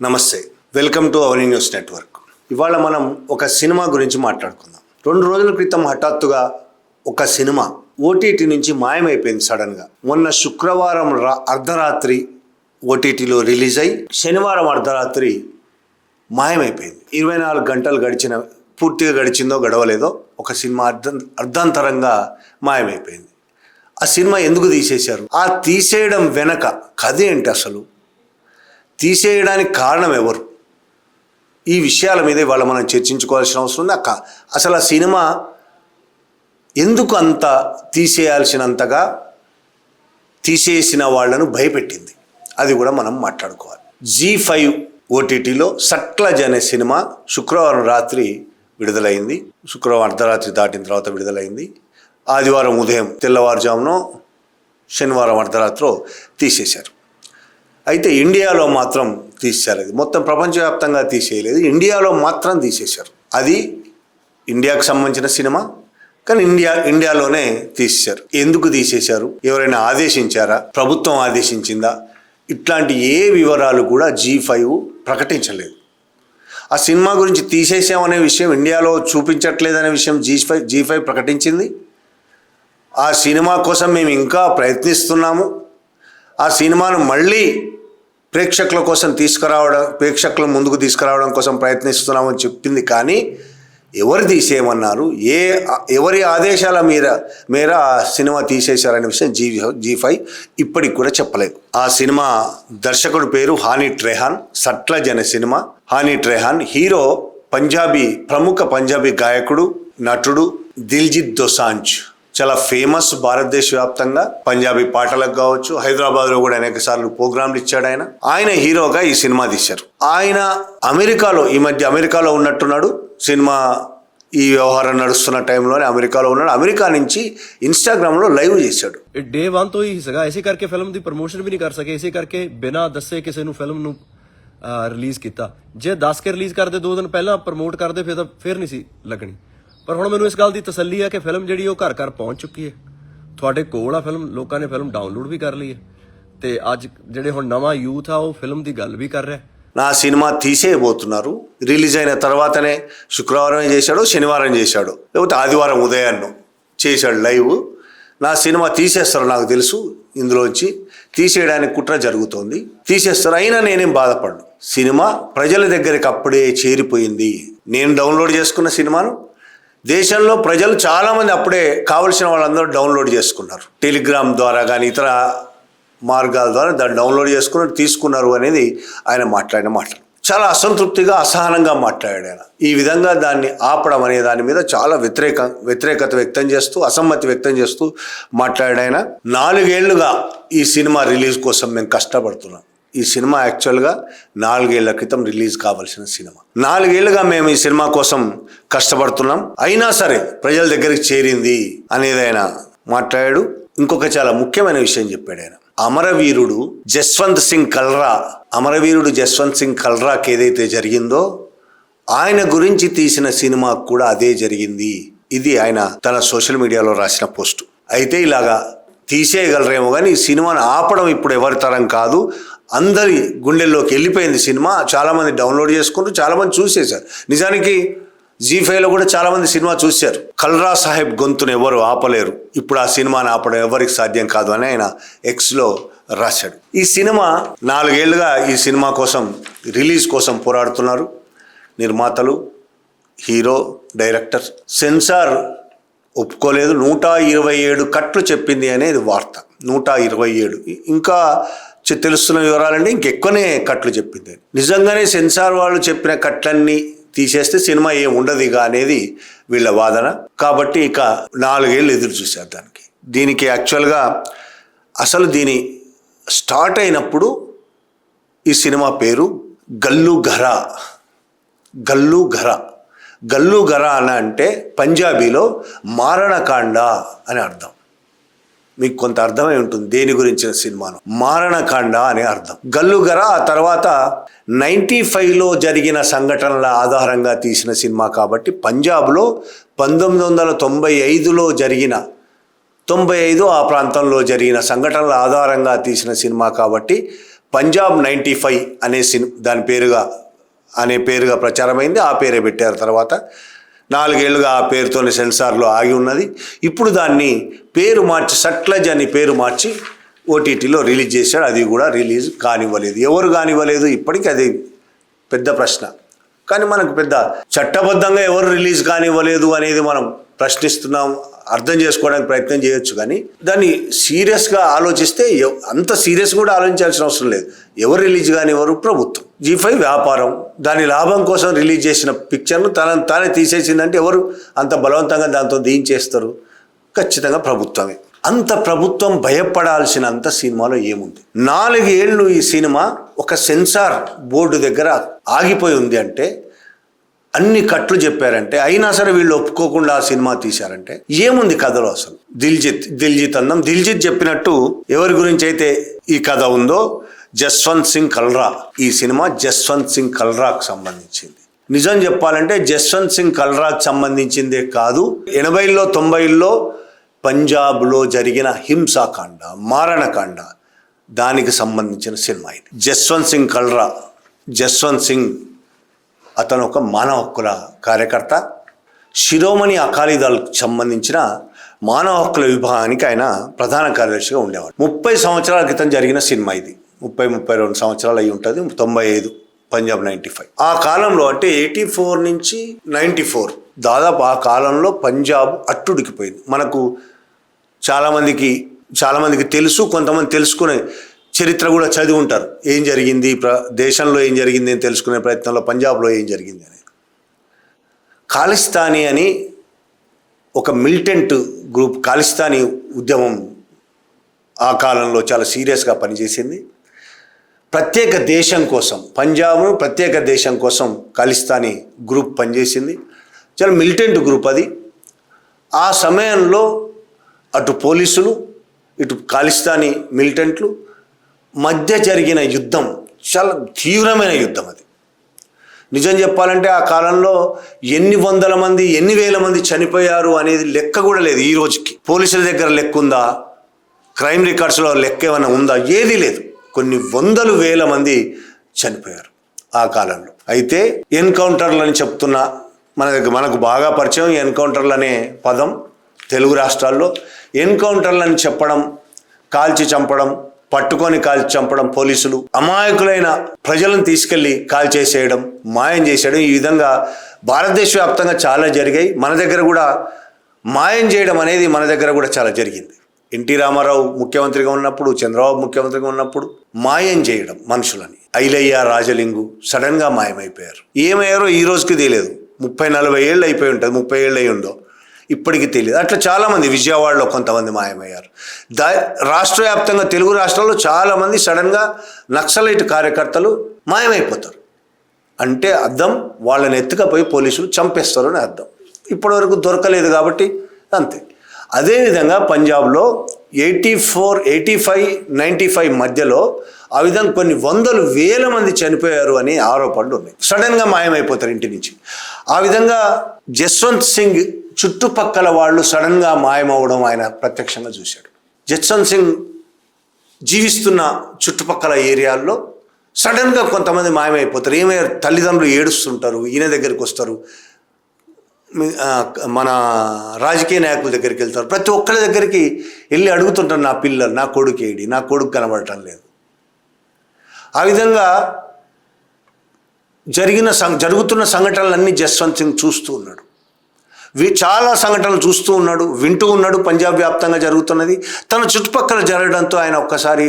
నమస్తే, welcome to our news network. ఇవాళ మనం ఒక సినిమా గురించి మాట్లాడుకుందాం. 2 రోజుల క్రితం హఠాత్తుగా ఒక సినిమా ఓటీటీ నుంచి మాయమైపోయింది సడన్గా. మొన్న శుక్రవారం అర్ధరాత్రి ఓటీటీలో రిలీజ్ అయి శనివారం అర్ధరాత్రి మాయమైపోయింది. 24 గంటలు పూర్తిగా గడిచిందో గడవలేదో ఒక సినిమా అర్ధాంతరంగా మాయమైపోయింది. ఆ సినిమా ఎందుకు తీసేశారు? ఆ తీసేయడం వెనక కథ ఏంటి? అసలు తీసేయడానికి కారణం ఎవరు? ఈ విషయాల మీద ఇవాళ మనం చర్చించుకోవాల్సిన అవసరం ఉంది. అసలు ఆ సినిమా ఎందుకు అంత తీసేయాల్సినంతగా తీసేసిన వాళ్లను భయపెట్టింది, అది కూడా మనం మాట్లాడుకోవాలి. Zee5 ఓటీటీలో సట్లజ్ అనే సినిమా శుక్రవారం రాత్రి విడుదలైంది. శుక్రవారం అర్ధరాత్రి దాటిన తర్వాత విడుదలైంది. ఆదివారం ఉదయం తెల్లవారుజామునో శనివారం అర్ధరాత్రిలో తీసేశారు. అయితే ఇండియాలో మాత్రం తీసేశారు. అది మొత్తం ప్రపంచవ్యాప్తంగా తీసేయలేదు, ఇండియాలో మాత్రం తీసేశారు. అది ఇండియాకు సంబంధించిన సినిమా, కానీ ఇండియాలోనే తీసేశారు. ఎందుకు తీసేశారు? ఎవరైనా ఆదేశించారా? ప్రభుత్వం ఆదేశించిందా? ఇట్లాంటి ఏ వివరాలు కూడా Zee5 ప్రకటించలేదు. ఆ సినిమా గురించి తీసేసామనే విషయం ఇండియాలో చూపించట్లేదనే విషయం Zee5 ప్రకటించింది. ఆ సినిమా కోసం మేము ఇంకా ప్రయత్నిస్తున్నాము, ఆ సినిమాను మళ్ళీ ప్రేక్షకుల ముందుకు తీసుకురావడం కోసం ప్రయత్నిస్తున్నామని చెప్పింది. కానీ ఎవరు తీసేయమన్నారు, ఎవరి ఆదేశాల మేర ఆ సినిమా తీసేశారనే విషయం Zee5 ఇప్పటికి కూడా చెప్పలేదు. ఆ సినిమా దర్శకుడి పేరు హానిట్ రెహాన్. సట్లజ్ అనే సినిమా. హానిట్ రెహాన్ హీరో ప్రముఖ పంజాబీ గాయకుడు, నటుడు దిల్జిత్ దోసాంజ్. చాలా ఫేమస్ భారతదేశ వ్యాప్తంగా పంజాబీ పాటలకు కావచ్చు, హైదరాబాద్లో కూడా అనేక సార్లు ప్రోగ్రాంలు ఇచ్చాడు. ఆయన హీరోగా ఈ సినిమా తీశారు. ఆయన ఈ మధ్య అమెరికాలో ఉన్నట్టున్నాడు. సినిమా ఈ వ్యవహారం నడుస్తున్న టైంలోనే అమెరికాలో ఉన్నాడు. అమెరికా నుంచి ఇన్స్టాగ్రామ్లో లైవ్ చేశాడు. ਡੇ 1 ਤੋਂ ਹੀ ਸੀਗਾ, ਇਸੇ ਕਰਕੇ ਫਿਲਮ ਦੀ ਪ੍ਰਮੋਸ਼ਨ ਵੀ ਨਹੀਂ ਕਰ ਸਕੇ, ਇਸੇ ਕਰਕੇ ਬਿਨਾਂ ਦੱਸੇ ਕਿਸੇ ਨੂੰ ਫਿਲਮ ਨੂੰ ਰਿਲੀਜ਼ ਕੀਤਾ। ਜੇ ਦੱਸ ਕੇ ਰਿਲੀਜ਼ ਕਰਦੇ 2 ਦਿਨ ਪਹਿਲਾਂ ਪ੍ਰਮੋਟ ਕਰਦੇ ਫਿਰ ਨਹੀਂ ਸੀ ਲੱਗਣੀ। ਪਰ ਹੁਣ ਮੈਨੂੰ ਇਸ ਗੱਲ ਦੀ ਤਸੱਲੀ ਹੈ ਕਿ ਫਿਲਮ ਜਿਹੜੀ ਉਹ ਘਰ ਘਰ ਪਹੁੰਚ ਚੁੱਕੀ ਹੈ, ਤੁਹਾਡੇ ਕੋਲ ਆ ਫਿਲਮ, ਲੋਕਾਂ ਨੇ ਫਿਲਮ ਡਾਊਨਲੋਡ ਵੀ ਕਰ ਲਈ ਹੈ ਤੇ ਅੱਜ ਜਿਹੜੇ ਹੁਣ ਨਵਾਂ ਯੂਥ ਆ ਉਹ ਫਿਲਮ ਦੀ ਗੱਲ ਵੀ ਕਰ ਰਿਹਾ। నా సినిమా తీసేయబోతున్నారు. రిలీజ్ అయిన తర్వాతనే శుక్రవారం చేశాడు, శనివారం చేశాడు, లేకపోతే ఆదివారం ఉదయాన్ను చేశాడు లైవ్. నా సినిమా తీసేస్తారు, నాకు తెలుసు, ఇందులోంచి తీసేయడానికి కుట్ర జరుగుతోంది, తీసేస్తారు. అయినా నేనేం బాధపడ్ను. సినిమా ప్రజల దగ్గరికి అప్పుడే చేరిపోయింది. నేను డౌన్లోడ్ చేసుకున్న సినిమాను దేశంలో ప్రజలు చాలామంది అప్పుడే కావలసిన వాళ్ళందరూ డౌన్లోడ్ చేసుకున్నారు. టెలిగ్రామ్ ద్వారా కానీ ఇతర మార్గాల ద్వారా దాన్ని డౌన్లోడ్ చేసుకుని తీసుకున్నారు అనేది ఆయన మాట్లాడిన మాటలు. చాలా అసంతృప్తిగా, అసహనంగా మాట్లాడాడు ఆయన. ఈ విధంగా దాన్ని ఆపడం అనే దాని మీద చాలా వ్యతిరేకత వ్యక్తం చేస్తూ, అసమ్మతి వ్యక్తం చేస్తూ మాట్లాడాడు ఆయన. 4 ఏళ్లుగా ఈ సినిమా రిలీజ్ కోసం మేము కష్టపడుతున్నాం. ఈ సినిమా యాక్చువల్గా 4 ఏళ్ల క్రితం రిలీజ్ కావాల్సిన సినిమా. 4 ఏళ్లుగా మేము ఈ సినిమా కోసం కష్టపడుతున్నాం, అయినా సరే ప్రజల దగ్గరికి చేరింది అనేది ఆయన మాట్లాడాడు. ఇంకొక చాలా ముఖ్యమైన విషయం చెప్పాడు ఆయన. అమరవీరుడు జస్వంత్ సింగ్ కల్రాకి ఏదైతే జరిగిందో ఆయన గురించి తీసిన సినిమాకు కూడా అదే జరిగింది. ఇది ఆయన తన సోషల్ మీడియాలో రాసిన పోస్టు. అయితే ఇలాగా తీసేయగలరేమో కానీ ఈ సినిమాను ఆపడం ఇప్పుడు ఎవరి తరం కాదు. అందరి గుండెల్లోకి వెళ్ళిపోయింది సినిమా. చాలామంది డౌన్లోడ్ చేసుకుంటూ చాలామంది చూసేశారు. నిజానికి Zee5లో కూడా చాలామంది సినిమా చూశారు. కల్రా సాహెబ్ గొంతును ఎవరు ఆపలేరు, ఇప్పుడు ఆ సినిమాను ఆపడం ఎవరికి సాధ్యం కాదు అని ఆయన ఎక్స్లో రాశాడు. ఈ సినిమా 4 ఏళ్లుగా ఈ సినిమా కోసం, రిలీజ్ కోసం పోరాడుతున్నారు నిర్మాతలు, హీరో, డైరెక్టర్. సెన్సార్ ఒప్పుకోలేదు. 127 కట్లు చెప్పింది అనేది వార్త. 127. ఇంకా తెలుస్తున్న వివరాలంటే ఇంకెక్కువనే కట్లు చెప్పింది. నిజంగానే సెన్సార్ వాళ్ళు చెప్పిన కట్లన్నీ తీసేస్తే సినిమా ఏం ఉండదు ఇక అనేది వీళ్ళ వాదన. కాబట్టి ఇక 4 ఏళ్ళు ఎదురు చూశారు దానికి. దీనికి యాక్చువల్గా అసలు దీని స్టార్ట్ అయినప్పుడు ఈ సినిమా పేరు గల్లు ఘరా అని అంటే పంజాబీలో మారణకాండ అని అర్థం. మీకు కొంత అర్థమై ఉంటుంది దేని గురించిన సినిమాను. మారణకాండ అనే అర్థం. గల్లుగర ఆ తర్వాత 95లో జరిగిన సంఘటనల ఆధారంగా తీసిన సినిమా కాబట్టి పంజాబ్లో 1995లో జరిగిన 95 ఆ ప్రాంతంలో జరిగిన సంఘటనల ఆధారంగా తీసిన సినిమా కాబట్టి పంజాబ్ 95 అనే దాని పేరుగా ప్రచారమైంది. ఆ పేరే పెట్టారు. తర్వాత 4 ఏళ్లుగా ఆ పేరుతోనే సెన్సార్లో ఆగి ఉన్నది. ఇప్పుడు దాన్ని పేరు మార్చి సట్లజ్ అని పేరు మార్చి ఓటీటీలో రిలీజ్ చేశాడు. అది కూడా రిలీజ్ కానివ్వలేదు. ఎవరు కానివ్వలేదు ఇప్పటికీ అది పెద్ద ప్రశ్న. కానీ మనకు పెద్ద చట్టబద్ధంగా ఎవరు రిలీజ్ కానివ్వలేదు అనేది మనం ప్రశ్నిస్తున్నాం, అర్థం చేసుకోవడానికి ప్రయత్నం చేయొచ్చు. కానీ దాన్ని సీరియస్గా ఆలోచిస్తే అంత సీరియస్ కూడా ఆలోచించాల్సిన అవసరం లేదు. ఎవరు రిలీజ్ కానివ్వరు? ప్రభుత్వం. G5 వ్యాపారం, దాని లాభం కోసం రిలీజ్ చేసిన పిక్చర్ను తానే తీసేసిందంటే ఎవరు అంత బలవంతంగా దాంతో చేస్తారు? ఖచ్చితంగా ప్రభుత్వమే. అంత ప్రభుత్వం భయపడాల్సినంత సినిమాలో ఏముంది? 4 ఏళ్ళు ఈ సినిమా ఒక సెన్సార్ బోర్డు దగ్గర ఆగిపోయి ఉంది అంటే, అన్ని కట్లు చెప్పారంటే, అయినా సరే వీళ్ళు ఒప్పుకోకుండా ఆ సినిమా తీశారంటే ఏముంది కథలో అసలు? దిల్జిత్ అన్నం. దిల్జిత్ చెప్పినట్టు ఎవరి గురించి అయితే ఈ కథ ఉందో, జస్వంత్ సింగ్ కల్రా. ఈ సినిమా జస్వంత్ సింగ్ కల్రాకు సంబంధించింది. నిజం చెప్పాలంటే జస్వంత్ సింగ్ కల్రాకు సంబంధించిందే కాదు, 80ల్లో 90ల్లో పంజాబ్లో జరిగిన హింసాకాండ, మారణకాండ, దానికి సంబంధించిన సినిమా ఇది. జస్వంత్ సింగ్ అతను ఒక మానవ హక్కుల కార్యకర్త. శిరోమణి అకాలీదళకు సంబంధించిన మానవ హక్కుల విభాగానికి ఆయన ప్రధాన కార్యదర్శిగా ఉండేవాడు. 30 సంవత్సరాల క్రితం జరిగిన సినిమా ఇది. 32 సంవత్సరాలు అయి ఉంటుంది. 95 పంజాబ్ 95. ఆ కాలంలో అంటే 84 నుంచి 94 దాదాపు ఆ కాలంలో పంజాబ్ అట్టుడికిపోయింది. మనకు చాలామందికి తెలుసు, కొంతమంది తెలుసుకునే చరిత్ర కూడా చదివి ఉంటారు. ఏం జరిగింది దేశంలో, ఏం జరిగింది అని తెలుసుకునే ప్రయత్నంలో పంజాబ్లో ఏం జరిగింది అనేది. ఖాలిస్తానీ అని ఒక మిలిటెంట్ గ్రూప్, ఖాలిస్తానీ ఉద్యమం ఆ కాలంలో చాలా సీరియస్గా పనిచేసింది. ప్రత్యేక దేశం కోసం, పంజాబ్ను ప్రత్యేక దేశం కోసం ఖాలిస్తానీ గ్రూప్ పనిచేసింది. చాలా మిలిటెంట్ గ్రూప్ అది. ఆ సమయంలో అటు పోలీసులు, ఇటు ఖాలిస్తానీ మిలిటెంట్లు మధ్య జరిగిన యుద్ధం చాలా తీవ్రమైన యుద్ధం అది. నిజం చెప్పాలంటే ఆ కాలంలో ఎన్ని వందల మంది, ఎన్ని వేల మంది చనిపోయారు అనేది లెక్క కూడా లేదు ఈ రోజుకి. పోలీసుల దగ్గర లెక్క ఉందా? క్రైమ్ రికార్డ్స్లో లెక్క ఏమైనా ఉందా? ఏదీ లేదు. కొన్ని వందలు వేల మంది చనిపోయారు ఆ కాలంలో. అయితే ఎన్కౌంటర్లు అని చెప్తున్నా, మనకు బాగా పరిచయం ఎన్కౌంటర్లు అనే పదం తెలుగు రాష్ట్రాల్లో. ఎన్కౌంటర్లు అని చెప్పడం, కాల్చి చంపడం, పట్టుకొని కాల్చి చంపడం, పోలీసులు అమాయకులైన ప్రజలను తీసుకెళ్లి కాల్చేసేయడం, మాయం చేసేయడం, ఈ విధంగా భారతదేశ వ్యాప్తంగా చాలా జరిగాయి. మన దగ్గర కూడా మాయం చేయడం అనేది మన దగ్గర కూడా చాలా జరిగింది. ఎన్టీ రామారావు ముఖ్యమంత్రిగా ఉన్నప్పుడు, చంద్రబాబు ముఖ్యమంత్రిగా ఉన్నప్పుడు మాయం చేయడం మనుషులని. ఐలయ్య, రాజలింగు సడన్గా మాయమైపోయారు. ఏమయ్యారో ఈ రోజుకి తెలియదు. 30-40 ఏళ్ళు అయిపోయి ఉంటుంది, 30 ఏళ్ళు అయి ఉందో ఇప్పటికీ తెలియదు. అట్లా చాలామంది, విజయవాడలో కొంతమంది మాయమయ్యారు. రాష్ట్ర వ్యాప్తంగా తెలుగు రాష్ట్రాల్లో చాలామంది సడన్గా నక్సలైట్ కార్యకర్తలు మాయమైపోతారు. అంటే అర్థం వాళ్ళని ఎత్తుకపోయి పోలీసులు చంపేస్తారు అని అర్థం. ఇప్పటివరకు దొరకలేదు కాబట్టి అంతే. అదేవిధంగా పంజాబ్లో 84, 85, 95 మధ్యలో ఆ విధంగా కొన్ని వందలు వేల మంది చనిపోయారు అని ఆరోపణలు ఉన్నాయి. సడన్గా మాయమైపోతారు ఇంటి నుంచి. ఆ విధంగా జస్వంత్ సింగ్ చుట్టుపక్కల వాళ్ళు సడన్గా మాయమవడం ఆయన ప్రత్యక్షంగా చూశాడు. జస్వంత్ సింగ్ జీవిస్తున్న చుట్టుపక్కల ఏరియాల్లో సడన్గా కొంతమంది మాయమైపోతారు. ఏమయ్యారు? తల్లిదండ్రులు ఏడుస్తుంటారు, ఈయన దగ్గరికి వస్తారు, మన రాజకీయ నాయకుల దగ్గరికి వెళ్తారు, ప్రతి ఒక్కరి దగ్గరికి వెళ్ళి అడుగుతుంటారు, నా పిల్లలు, నా కొడుకు ఏడి, నా కొడుకు కనబడటం లేదు. ఆ విధంగా జరుగుతున్న సంఘటనలన్నీ జస్వంత్ సింగ్ చూస్తూ ఉన్నాడు. చాలా సంఘటనలు చూస్తూ ఉన్నాడు, వింటూ ఉన్నాడు. పంజాబ్ వ్యాప్తంగా జరుగుతున్నది తన చుట్టుపక్కల జరగడంతో ఆయన ఒక్కసారి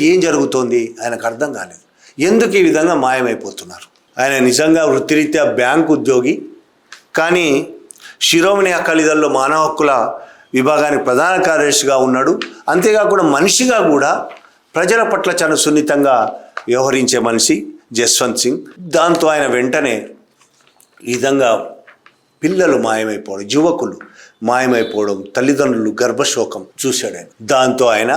ఏం జరుగుతోంది ఆయనకు అర్థం కాలేదు. ఎందుకు ఈ విధంగా మాయమైపోతున్నారు? ఆయన నిజంగా వృత్తిరీత్యా బ్యాంకు ఉద్యోగి, కానీ శిరోమణి అకాలీదళ్లో మానవ హక్కుల విభాగానికి ప్రధాన కార్యదర్శిగా ఉన్నాడు. అంతేకాకుండా మనిషిగా కూడా ప్రజల పట్ల చాలా సున్నితంగా వ్యవహరించే మనిషి జస్వంత్ సింగ్. దాంతో ఆయన వెంటనే ఈ విధంగా పిల్లలు మాయమైపోవడం, యువకులు మాయమైపోవడం, తల్లిదండ్రులు గర్భశోకం చూశాడు ఆయన. దాంతో ఆయన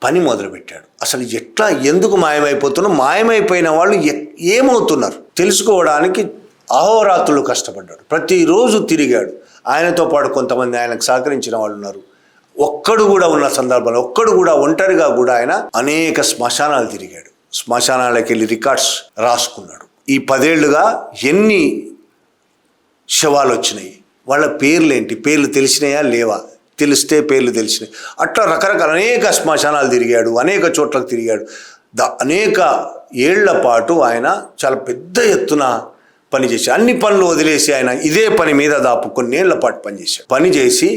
పని మొదలుపెట్టాడు. అసలు ఎట్లా, ఎందుకు మాయమైపోతున్నారు, మాయమైపోయిన వాళ్ళు ఏమవుతున్నారు తెలుసుకోవడానికి అహోరాత్రులు కష్టపడ్డాడు. ప్రతిరోజు తిరిగాడు. ఆయనతో పాటు కొంతమంది ఆయనకు సహకరించిన వాళ్ళు ఉన్నారు. ఒక్కడు కూడా ఉన్న సందర్భంలో ఒక్కడు కూడా ఒంటరిగా కూడా ఆయన అనేక శ్మశానాలు తిరిగాడు. శ్మశానాలకు వెళ్ళి రికార్డ్స్ రాసుకున్నాడు. ఈ 10 ఏళ్లుగా ఎన్ని శవాలు వచ్చినాయి, వాళ్ళ పేర్లేంటి, పేర్లు తెలిసినాయా లేవా, తెలిస్తే పేర్లు తెలిసినాయి. అట్లా రకరకాల అనేక శ్మశానాలు తిరిగాడు, అనేక చోట్లకు తిరిగాడు. అనేక ఏళ్ల పాటు ఆయన చాలా పెద్ద ఎత్తున పనిచేసి అన్ని పనులు వదిలేసి ఆయన ఇదే పని మీద దాపు కొన్నేళ్ల పాటు పనిచేశాడు. పనిచేసి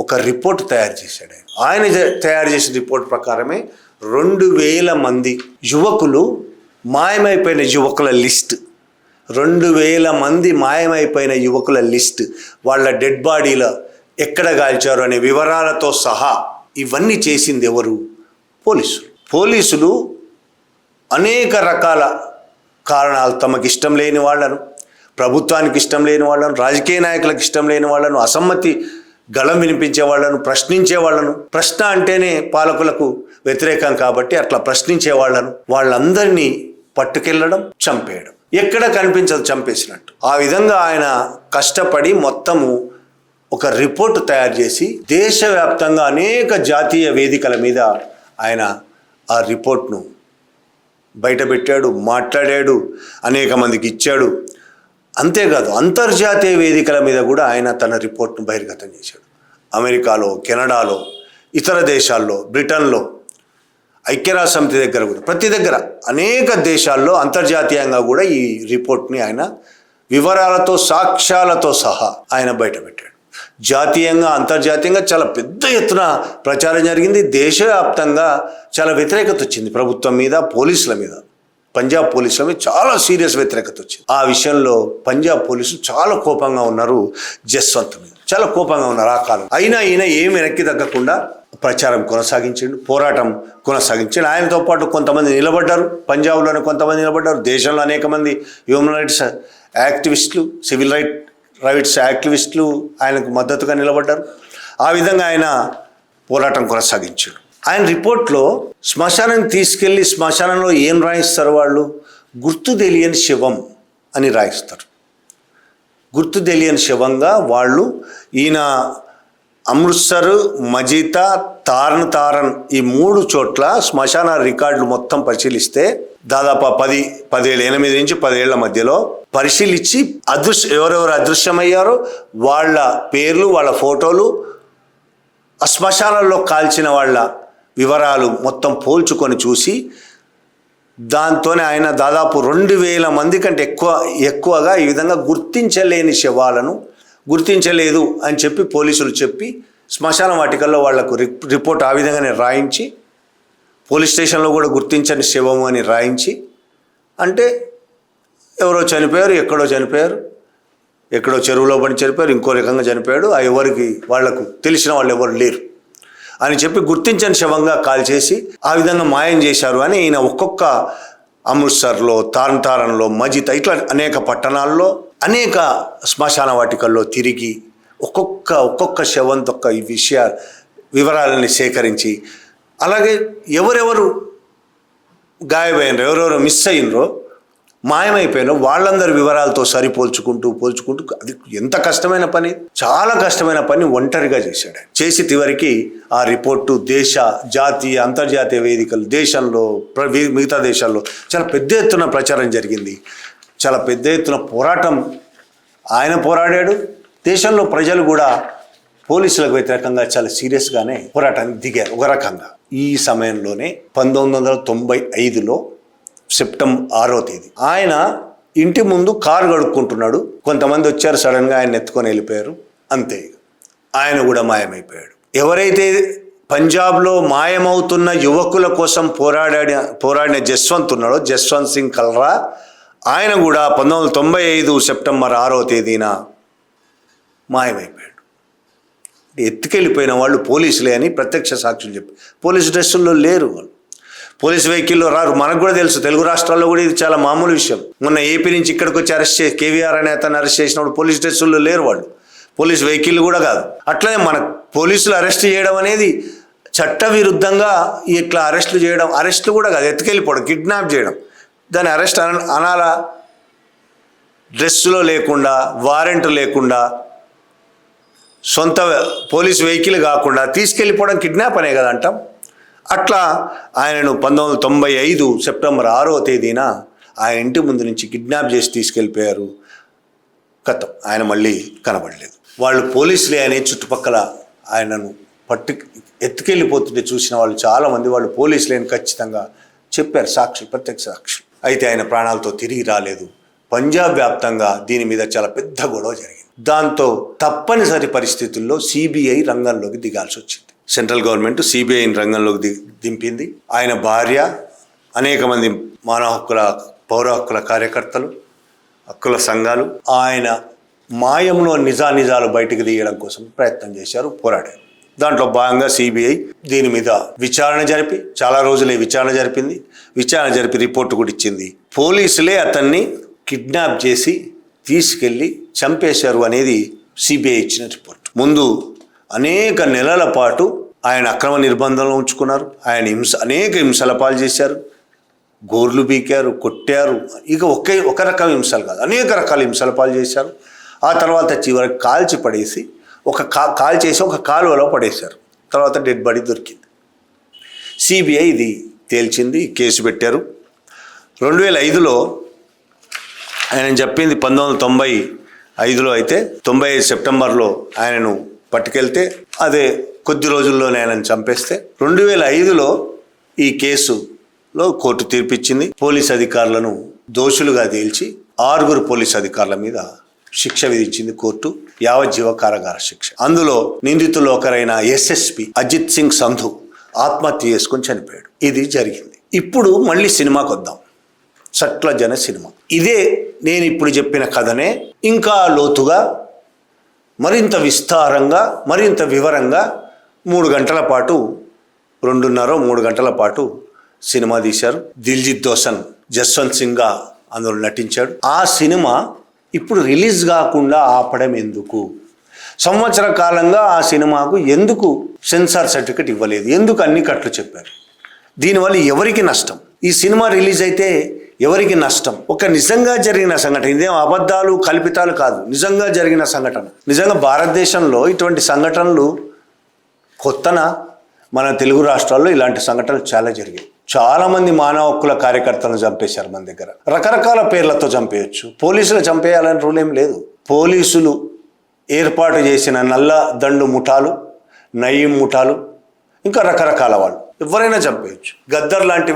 ఒక రిపోర్ట్ తయారు చేశాడు. ఆయన తయారు చేసిన రిపోర్ట్ ప్రకారమే 2000 మంది యువకులు మాయమైపోయిన యువకుల లిస్ట్, 2000 మంది మాయమైపోయిన యువకుల లిస్ట్, వాళ్ళ డెడ్ బాడీల ఎక్కడ కాల్చారు అనే వివరాలతో సహా ఇవన్నీ చేసింది ఎవరు? పోలీసులు అనేక రకాల కారణాలు, తమకు ఇష్టం లేని వాళ్ళను, ప్రభుత్వానికి ఇష్టం లేని వాళ్ళను, రాజకీయ నాయకులకు ఇష్టం లేని వాళ్ళను, అసమ్మతి గళం వినిపించే వాళ్ళను, ప్రశ్నించే వాళ్ళను, ప్రశ్న అంటేనే పాలకులకు వ్యతిరేకం కాబట్టి అట్లా ప్రశ్నించే వాళ్ళందరినీ పట్టుకెళ్ళడం, చంపేయడం, ఎక్కడ కనిపించదు చంపేసినట్టు. ఆ విధంగా ఆయన కష్టపడి మొత్తము ఒక రిపోర్టు తయారు చేసి దేశవ్యాప్తంగా అనేక జాతీయ వేదికల మీద ఆయన ఆ రిపోర్ట్ను బయటపెట్టాడు, మాట్లాడాడు, అనేక మందికి ఇచ్చాడు. అంతేకాదు అంతర్జాతీయ వేదికల మీద కూడా ఆయన తన రిపోర్ట్ను బహిర్గతం చేశాడు. అమెరికాలో, కెనడాలో, ఇతర దేశాల్లో, బ్రిటన్లో, ఐక్యరాజ్య సమితి దగ్గర కూడా, ప్రతి దగ్గర అనేక దేశాల్లో అంతర్జాతీయంగా కూడా ఈ రిపోర్ట్ని ఆయన వివరాలతో, సాక్ష్యాలతో సహా ఆయన బయటపెట్టాడు. జాతీయంగా, అంతర్జాతీయంగా చాలా పెద్ద ఎత్తున ప్రచారం జరిగింది. దేశవ్యాప్తంగా చాలా వ్యతిరేకత వచ్చింది ప్రభుత్వం మీద, పోలీసుల మీద. పంజాబ్ పోలీసుల మీద చాలా సీరియస్ వ్యతిరేకత వచ్చింది. ఆ విషయంలో పంజాబ్ పోలీసులు చాలా కోపంగా ఉన్నారు జస్వంత్ మీద, చాలా కోపంగా ఉన్నారు ఆ కాలం. అయినా ఈయన ఏమి వెనక్కి తగ్గకుండా ప్రచారం కొనసాగించాడు, పోరాటం కొనసాగించాడు. ఆయనతో పాటు కొంతమంది నిలబడ్డారు, పంజాబ్లోనే కొంతమంది నిలబడ్డారు. దేశంలో అనేక మంది హ్యూమన్ రైట్స్ యాక్టివిస్టులు, సివిల్ రైట్స్ యాక్టివిస్టులు ఆయనకు మద్దతుగా నిలబడ్డారు. ఆ విధంగా ఆయన పోరాటం కొనసాగించాడు. ఆయన రిపోర్ట్లో శ్మశానాన్ని తీసుకెళ్ళి శ్మశానంలో ఏం రాయిస్తారు వాళ్ళు? గుర్తు తెలియని శవం అని రాయిస్తారు. గుర్తు తెలియని శవంగా వాళ్ళు ఈయన అమృత్సర్, మజీతా, తారన్ ఈ 3 చోట్ల శ్మశాన రికార్డులు మొత్తం పరిశీలిస్తే దాదాపు 8 నుంచి 10 ఏళ్ల మధ్యలో పరిశీలించి ఎవరెవరు అదృశ్యమయ్యారో వాళ్ళ పేర్లు, వాళ్ళ ఫోటోలు, ఆ శ్మశానాల్లో కాల్చిన వాళ్ళ వివరాలు మొత్తం పోల్చుకొని చూసి దాంతోనే ఆయన దాదాపు 2000 మంది కంటే ఎక్కువగా ఈ విధంగా గుర్తించలేని శవాలను గుర్తించలేదు అని చెప్పి పోలీసులు చెప్పి శ్మశాన వాటికల్లో వాళ్లకు రిపోర్ట్ ఆ విధంగానే రాయించి, పోలీస్ స్టేషన్లో కూడా గుర్తించని శవము అని రాయించి, అంటే ఎవరో చనిపోయారు, ఎక్కడో చెరువులో పడి చనిపోయారు, ఇంకో రకంగా చనిపోయాడు, ఆ ఎవరికి వాళ్లకు తెలిసిన వాళ్ళు ఎవరు లేరు అని చెప్పి గుర్తించని శవంగా కాల్ చేసి ఆ విధంగా మాయం చేశారు అని ఈయన ఒక్కొక్క అమృత్సర్లో, తారన్లో, మజీతా ఇట్లా అనేక పట్టణాల్లో, అనేక శ్మశాన వాటికల్లో తిరిగి ఒక్కొక్క శవంతో ఈ వివరాలని సేకరించి, అలాగే ఎవరెవరు గాయమైనరో, ఎవరెవరు మిస్ అయినరో, మాయమైపోయినో వాళ్ళందరి వివరాలతో పోల్చుకుంటూ అది ఎంత కష్టమైన పని, చాలా కష్టమైన పని ఒంటరిగా చేశాడు. చేసి చివరికి ఆ రిపోర్టు దేశ, జాతీయ, అంతర్జాతీయ వేదికలు, దేశంలో, మిగతా దేశాల్లో చాలా పెద్ద ఎత్తున ప్రచారం జరిగింది. చాలా పెద్ద ఎత్తున పోరాటం ఆయన పోరాడాడు. దేశంలో ప్రజలు కూడా పోలీసులకు వ్యతిరేకంగా చాలా సీరియస్గానే పోరాటానికి దిగారు ఒక రకంగా. ఈ సమయంలోనే 1995లో సెప్టెంబర్ 6వ తేదీ ఆయన ఇంటి ముందు కారు గడుక్కుంటున్నాడు. కొంతమంది వచ్చారు, సడన్గా ఆయన ఎత్తుకొని వెళ్ళిపోయారు. అంతే, ఆయన కూడా మాయమైపోయాడు. ఎవరైతే పంజాబ్లో మాయమవుతున్న యువకుల కోసం పోరాడిన జస్వంత్ ఉన్నాడో, జస్వంత్ సింగ్ కల్రా, ఆయన కూడా 1995 సెప్టెంబర్ 6వ తేదీన మాయమైపోయాడు. ఎత్తుకెళ్ళిపోయిన వాళ్ళు పోలీసులే అని ప్రత్యక్ష సాక్షులు చెప్పి, పోలీసు డ్రెస్సుల్లో లేరు వాళ్ళు, పోలీసు వెహికల్లో రారు. మనకు కూడా తెలుసు, తెలుగు రాష్ట్రాల్లో కూడా ఇది చాలా మామూలు విషయం. మొన్న ఏపీ నుంచి ఇక్కడికి వచ్చి కేవీఆర్ అనే అతను అరెస్ట్ చేసినప్పుడు పోలీస్ డ్రెస్సుల్లో లేరు వాళ్ళు, పోలీసు వెహికల్ కూడా కాదు. అట్లనే మన పోలీసులు అరెస్ట్ చేయడం అనేది చట్టవిరుద్ధంగా ఇట్లా అరెస్టులు కూడా కాదు, ఎత్తుకెళ్ళిపోవడం, కిడ్నాప్ చేయడం, దాన్ని అరెస్ట్ అనాలా? డ్రెస్సులో లేకుండా, వారెంట్ లేకుండా సొంత పోలీస్ వెహికల్ కాకుండా తీసుకెళ్ళిపోవడం కిడ్నాప్ అనే కదా అంటాం. అట్లా ఆయనను 1995 సెప్టెంబర్ 6వ తేదీన ఆయన ఇంటి ముందు నుంచి కిడ్నాప్ చేసి తీసుకెళ్ళిపోయారు. కథం, ఆయన మళ్ళీ కనబడలేదు. వాళ్ళు పోలీసులే అనే చుట్టుపక్కల ఆయనను ఎత్తుకెళ్ళిపోతుంటే చూసిన వాళ్ళు చాలామంది వాళ్ళు పోలీసులే అని ఖచ్చితంగా చెప్పారు, సాక్షులు, ప్రత్యక్ష సాక్షులు. అయితే ఆయన ప్రాణాలతో తిరిగి రాలేదు. పంజాబ్ వ్యాప్తంగా దీని మీద చాలా పెద్ద గొడవ జరిగింది. దాంతో తప్పనిసరి పరిస్థితుల్లో సిబిఐ రంగంలోకి దిగాల్సి వచ్చింది. సెంట్రల్ గవర్నమెంట్ సిబిఐని రంగంలోకి దింపింది. ఆయన భార్య, అనేక మంది మానవ హక్కుల, పౌర హక్కుల కార్యకర్తలు, హక్కుల సంఘాలు ఆయన మాయంలో నిజాలు బయటకు తీయడం కోసం ప్రయత్నం చేశారు, పోరాడారు. దాంట్లో భాగంగా సిబిఐ దీని మీద విచారణ జరిపి చాలా రోజులే విచారణ జరిపింది. విచారణ జరిపి రిపోర్టు కూడా ఇచ్చింది. పోలీసులే అతన్ని కిడ్నాప్ చేసి తీసుకెళ్ళి చంపేశారు అనేది సిబిఐ ఇచ్చిన రిపోర్ట్. ముందు అనేక నెలల పాటు ఆయన అక్రమ నిర్బంధంలో ఉంచుకున్నారు. ఆయన అనేక హింసల పాలు చేశారు. గోర్లు బీకారు, కొట్టారు. ఇక ఒక రకం హింసలు కాదు, అనేక రకాల హింసల పాలు చేశారు. ఆ తర్వాత చివరికి కాల్చి పడేసి కాల్చేసి ఒక కాలువలో పడేశారు. తర్వాత డెడ్ బాడీ దొరికింది. సిబిఐ ఇది తేల్చింది, కేసు పెట్టారు. 2005లో ఆయన చెప్పింది 1995లో అయితే 95 సెప్టెంబర్లో ఆయనను పట్టుకెళ్తే అదే కొద్ది రోజుల్లోనే ఆయనను చంపేస్తే 2005లో ఈ కేసులో కోర్టు తీర్పిచ్చింది. పోలీస్ అధికారులను దోషులుగా తేల్చి 6 పోలీస్ అధికారుల మీద శిక్ష విధించింది కోర్టు, యావజ్జీవ కారాగార శిక్ష. అందులో నిందితులు ఒకరైన ఎస్ఎస్పి అజిత్ సింగ్ సంధు ఆత్మహత్య చేసుకొని చనిపోయాడు. ఇది జరిగింది. ఇప్పుడు మళ్ళీ సినిమాకి వద్దాం. సట్లజన సినిమా ఇదే నేను ఇప్పుడు చెప్పిన కథనే ఇంకా లోతుగా, మరింత విస్తారంగా, మరింత వివరంగా 3 గంటల పాటు, 2.5-3 గంటల పాటు సినిమా తీశారు. దిల్జిత్ దోసన్ జస్వంత్ సింగ్గా అందులో నటించాడు. ఆ సినిమా ఇప్పుడు రిలీజ్ కాకుండా ఆపడం ఎందుకు? సంవత్సర కాలంగా ఆ సినిమాకు ఎందుకు సెన్సార్ సర్టిఫికెట్ ఇవ్వలేదు? ఎందుకు అన్ని కట్లు చెప్పారు? దీనివల్ల ఎవరికి నష్టం? ఈ సినిమా రిలీజ్ అయితే ఎవరికి నష్టం? ఒక నిజంగా జరిగిన సంఘటన, ఇదేం అబద్ధాలు కల్పితాలు కాదు, నిజంగా జరిగిన సంఘటన. నిజంగా భారతదేశంలో ఇటువంటి సంఘటనలు కొత్తనా? మన తెలుగు రాష్ట్రాల్లో ఇలాంటి సంఘటనలు చాలా జరిగాయి. చాలామంది మానవ హక్కుల కార్యకర్తలను చంపేశారు. మన దగ్గర రకరకాల పేర్లతో చంపేయచ్చు. పోలీసులు చంపేయాలని రూల్ ఏం లేదు. పోలీసులు ఏర్పాటు చేసిన నల్ల దండు ముఠాలు, నయీం ముఠాలు, ఇంకా రకరకాల వాళ్ళు ఎవరైనా చంపేయచ్చు. గద్దర్ లాంటి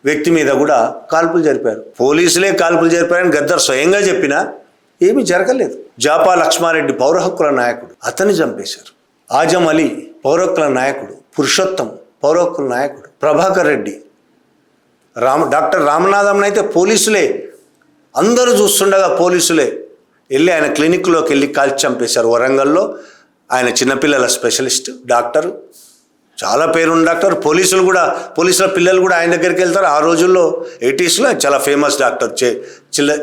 వ్యక్తి మీద కూడా కాల్పులు జరిపారు. పోలీసులే కాల్పులు జరిపారని గద్దర్ స్వయంగా చెప్పినా ఏమీ జరగలేదు. జాపా లక్ష్మారెడ్డి పౌర హక్కుల నాయకుడు, అతన్ని చంపేశారు. ఆజం అలీ పౌర హక్కుల నాయకుడు, పురుషోత్తం పౌర హక్కుల నాయకుడు, ప్రభాకర్ రెడ్డి, డాక్టర్ రామనాథం అయితే పోలీసులే అందరూ చూస్తుండగా పోలీసులే వెళ్ళి ఆయన క్లినిక్లోకి వెళ్ళి కాల్చి చంపేశారు. వరంగల్లో ఆయన చిన్నపిల్లల స్పెషలిస్ట్ డాక్టరు, చాలా పేరున్న డాక్టర్. పోలీసుల పిల్లలు కూడా ఆయన దగ్గరికి వెళ్తారు. ఆ రోజుల్లో 80sలో చాలా ఫేమస్ డాక్టర్,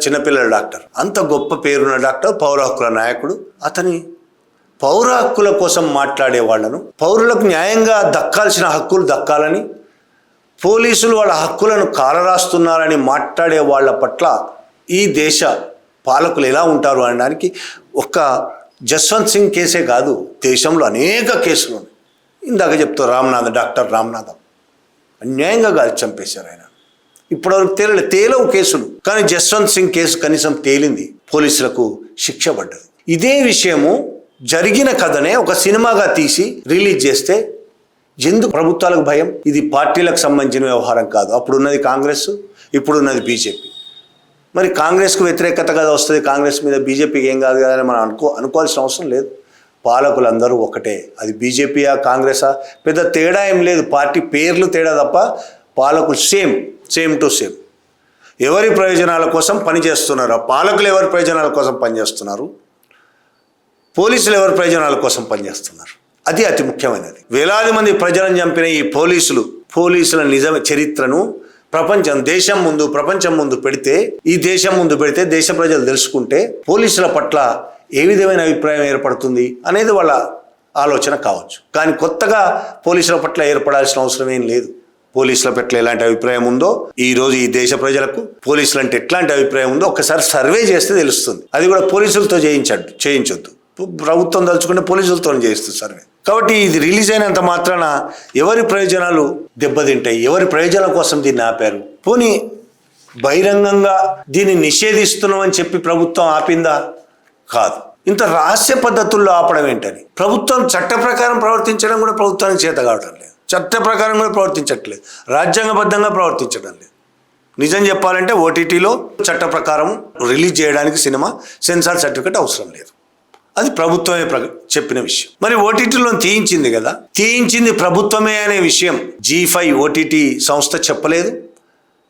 చిన్నపిల్లల డాక్టర్. అంత గొప్ప పేరున్న డాక్టర్, పౌర హక్కుల నాయకుడు. అతని పౌర హక్కుల కోసం మాట్లాడే వాళ్ళను, పౌరులకు న్యాయంగా దక్కాల్సిన హక్కులు దక్కాలని, పోలీసులు వాళ్ళ హక్కులను కాలరాస్తున్నారని మాట్లాడే వాళ్ళ పట్ల ఈ దేశ పాలకులు ఎలా ఉంటారు అనడానికి ఒక్క జస్వంత్ సింగ్ కేసే కాదు, దేశంలో అనేక కేసులు ఉన్నాయి. ఇందాక చెప్తారు డాక్టర్ రామనాథం అన్యాయంగా కాల్చి చంపేశారు. ఆయన ఇప్పటివరకు తేలవు కేసులు, కానీ జస్వంత్ సింగ్ కేసు కనీసం తేలింది, పోలీసులకు శిక్ష పడ్డది. ఇదే విషయము జరిగిన కథనే ఒక సినిమాగా తీసి రిలీజ్ చేస్తే ఎందుకు ప్రభుత్వాలకు భయం? ఇది పార్టీలకు సంబంధించిన వ్యవహారం కాదు. అప్పుడున్నది కాంగ్రెస్, ఇప్పుడున్నది బీజేపీ. మరి కాంగ్రెస్కు వ్యతిరేకత కదా వస్తుంది, కాంగ్రెస్ మీద బీజేపీకి ఏం కాదు కదా అని మనం అనుకోవాల్సిన అవసరం లేదు. పాలకులందరూ ఒకటే, అది బీజేపీయా కాంగ్రెసా పెద్ద తేడా ఏం లేదు. పార్టీ పేర్లు తేడా తప్ప పాలకులు సేమ్ టు సేమ్. ఎవరి ప్రయోజనాల కోసం పనిచేస్తున్నారు? పాలకులు ఎవరి ప్రయోజనాల కోసం పనిచేస్తున్నారు? పోలీసులు ఎవరి ప్రయోజనాల కోసం పనిచేస్తున్నారు? అది అతి ముఖ్యమైనది. వేలాది మంది ప్రజలను చంపిన ఈ పోలీసుల నిజ చరిత్రను ప్రపంచం ముందు పెడితే, ఈ దేశం ముందు పెడితే దేశ ప్రజలు తెలుసుకుంటే పోలీసుల పట్ల ఏ విధమైన అభిప్రాయం ఏర్పడుతుంది అనేది వాళ్ళ ఆలోచన కావచ్చు. కానీ కొత్తగా పోలీసుల పట్ల ఏర్పడాల్సిన అవసరం ఏం లేదు. పోలీసుల పట్ల ఎలాంటి అభిప్రాయం ఉందో, ఈ రోజు ఈ దేశ ప్రజలకు పోలీసులు అంటే ఎట్లాంటి అభిప్రాయం ఉందో ఒక్కసారి సర్వే చేస్తే తెలుస్తుంది. అది కూడా పోలీసులతో చేయించొద్దు. ప్రభుత్వం తలుచుకుంటే పోలీసులతో చేయిస్తుంది సర్వే. కాబట్టి ఇది రిలీజ్ అయినంత మాత్రాన ఎవరి ప్రయోజనాలు దెబ్బతింటాయి, ఎవరి ప్రయోజనాల కోసం దీన్ని ఆపారు? పోనీ బహిరంగంగా దీన్ని నిషేధిస్తున్నామని చెప్పి ప్రభుత్వం ఆపిందా? కాదు. ఇంత రహస్య పద్ధతుల్లో ఆపడం ఏంటని? ప్రభుత్వం చట్ట ప్రకారం ప్రవర్తించడం కూడా ప్రభుత్వానికి చేత కావడం లేదు, చట్ట ప్రకారం కూడా ప్రవర్తించట్లేదు, రాజ్యాంగబద్ధంగా ప్రవర్తించడం లేదు. నిజం చెప్పాలంటే ఓటీటీలో చట్ట ప్రకారం రిలీజ్ చేయడానికి సినిమా సెన్సార్ సర్టిఫికేట్ అవసరం లేదు, అది ప్రభుత్వమే చెప్పిన విషయం. మరి ఓటీటీలో తీయించింది కదా, తీయించింది ప్రభుత్వమే అనే విషయం G5 ఓటీటీ సంస్థ చెప్పలేదు.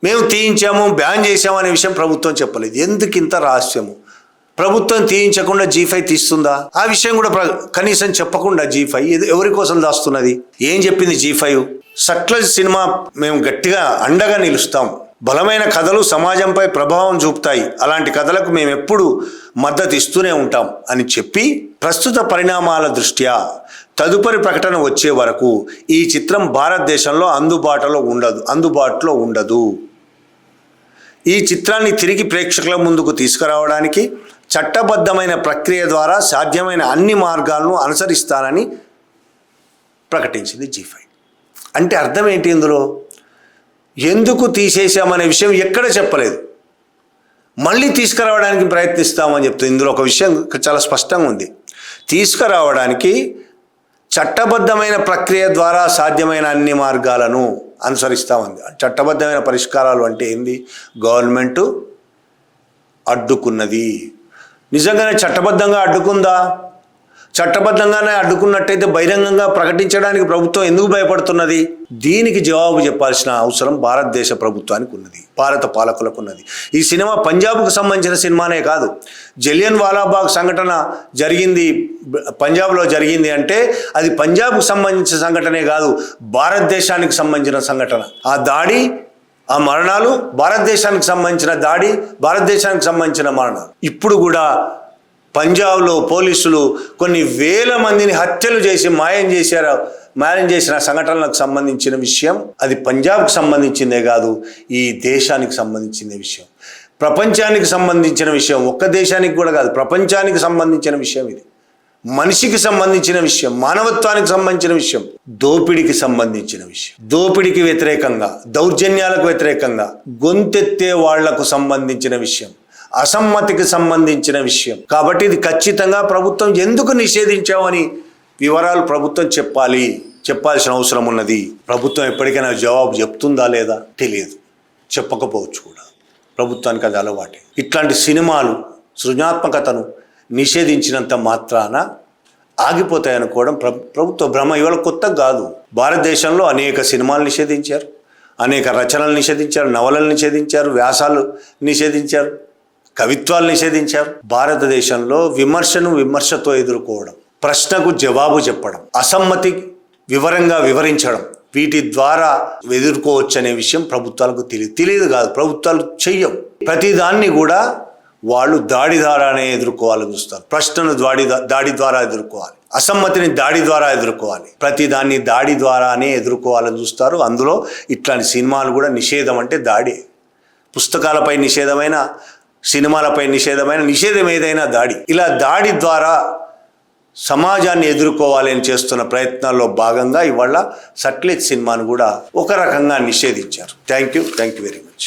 మేము తీయించాము, బ్యాన్ చేసాము అనే విషయం ప్రభుత్వం చెప్పలేదు. ఎందుకు ఇంత రహస్యము? ప్రభుత్వం తీయించకుండా G5 తీస్తుందా? ఆ విషయం కూడా కనీసం చెప్పకుండా G5 ఎవరి కోసం దాస్తున్నది? ఏం చెప్పింది G5? సట్లజ్ సినిమా మేము గట్టిగా అండగా నిలుస్తాం, బలమైన కథలు సమాజంపై ప్రభావం చూపుతాయి, అలాంటి కథలకు మేము ఎప్పుడు మద్దతు ఇస్తూనే ఉంటాం అని చెప్పి ప్రస్తుత పరిణామాల దృష్ట్యా తదుపరి ప్రకటన వచ్చే వరకు ఈ చిత్రం భారతదేశంలో అందుబాటులో ఉండదు. ఈ చిత్రాన్ని తిరిగి ప్రేక్షకుల ముందుకు తీసుకురావడానికి చట్టబద్ధమైన ప్రక్రియ ద్వారా సాధ్యమైన అన్ని మార్గాలను అనుసరిస్తానని ప్రకటించింది G5. అంటే అర్థం ఏంటి? ఇందులో ఎందుకు తీసేసామనే విషయం ఎక్కడ చెప్పలేదు, మళ్ళీ తీసుకురావడానికి ప్రయత్నిస్తామని చెప్తుంది. ఇందులో ఒక విషయం చాలా స్పష్టంగా ఉంది, తీసుకురావడానికి చట్టబద్ధమైన ప్రక్రియ ద్వారా సాధ్యమైన అన్ని మార్గాలను అనుసరిస్తామంది. చట్టబద్ధమైన పరిష్కారాలు అంటే ఏంది? గవర్నమెంటు అడ్డుకున్నది. నిజంగానే చట్టబద్ధంగా అడ్డుకుందా? చట్టబద్ధంగానే అడ్డుకున్నట్టయితే బహిరంగంగా ప్రకటించడానికి ప్రభుత్వం ఎందుకు భయపడుతున్నది? దీనికి జవాబు చెప్పాల్సిన అవసరం భారతదేశ ప్రభుత్వానికి ఉన్నది, భారత పాలకులకు ఉన్నది. ఈ సినిమా పంజాబ్కు సంబంధించిన సినిమానే కాదు. జలియన్ వాలాబాగ్ సంఘటన జరిగింది పంజాబ్లో జరిగింది అంటే అది పంజాబ్కు సంబంధించిన సంఘటనే కాదు, భారతదేశానికి సంబంధించిన సంఘటన. ఆ దాడి, ఆ మరణాలు భారతదేశానికి సంబంధించిన దాడి, భారతదేశానికి సంబంధించిన మరణాలు. ఇప్పుడు కూడా పంజాబ్లో పోలీసులు కొన్ని వేల మందిని హత్యలు చేసి మాయం చేసిన సంఘటనలకు సంబంధించిన విషయం. అది పంజాబ్కి సంబంధించిందే కాదు, ఈ దేశానికి సంబంధించిన విషయం, ప్రపంచానికి సంబంధించిన విషయం. ఒక్క దేశానికి కూడా కాదు, ప్రపంచానికి సంబంధించిన విషయం. ఇది మనిషికి సంబంధించిన విషయం, మానవత్వానికి సంబంధించిన విషయం, దోపిడికి సంబంధించిన విషయం. దోపిడికి వ్యతిరేకంగా, దౌర్జన్యాలకు వ్యతిరేకంగా గొంతెత్తే వాళ్లకు సంబంధించిన విషయం, అసమ్మతికి సంబంధించిన విషయం. కాబట్టి ఇది ఖచ్చితంగా ప్రభుత్వం ఎందుకు నిషేధించామని వివరాలు ప్రభుత్వం చెప్పాల్సిన అవసరం ఉన్నది. ప్రభుత్వం ఎప్పటికైనా జవాబు చెప్తుందా లేదా తెలియదు, చెప్పకపోవచ్చు కూడా, ప్రభుత్వానికి అది అలవాటే. ఇట్లాంటి సినిమాలు సృజనాత్మకతను నిషేధించినంత మాత్రాన ఆగిపోతాయనుకోవడం ప్రభుత్వ భ్రమ. ఇవాళ కొత్త కాదు, భారతదేశంలో అనేక సినిమాలు నిషేధించారు, అనేక రచనలు నిషేధించారు, నవలలు నిషేధించారు, వ్యాసాలు నిషేధించారు, కవిత్వాలు నిషేధించారు. భారతదేశంలో విమర్శను విమర్శతో ఎదుర్కోవడం, ప్రశ్నకు జవాబు చెప్పడం, అసమ్మతి వివరంగా వివరించడం, వీటి ద్వారా ఎదుర్కోవచ్చు అనే విషయం ప్రభుత్వాలకు తెలియదు కాదు, ప్రభుత్వాలు చెయ్యవు. ప్రతిదాన్ని కూడా వాళ్ళు దాడి ద్వారానే ఎదుర్కోవాలని చూస్తారు. ప్రశ్నను దాడి ద్వారా ఎదుర్కోవాలి, అసమ్మతిని దాడి ద్వారా ఎదుర్కోవాలి, ప్రతిదాన్ని దాడి ద్వారానే ఎదుర్కోవాలని చూస్తారు. అందులో ఇట్లాంటి సినిమాలు కూడా నిషేధం అంటే దాడి. పుస్తకాలపై నిషేధమైన, సినిమాలపై నిషేధం ఏదైనా దాడి. ఇలా దాడి ద్వారా సమాజాన్ని ఎదుర్కోవాలని చేస్తున్న ప్రయత్నాల్లో భాగంగా ఇవాళ సట్లెజ్ సినిమాను కూడా ఒక రకంగా నిషేధించారు. Thank you very much.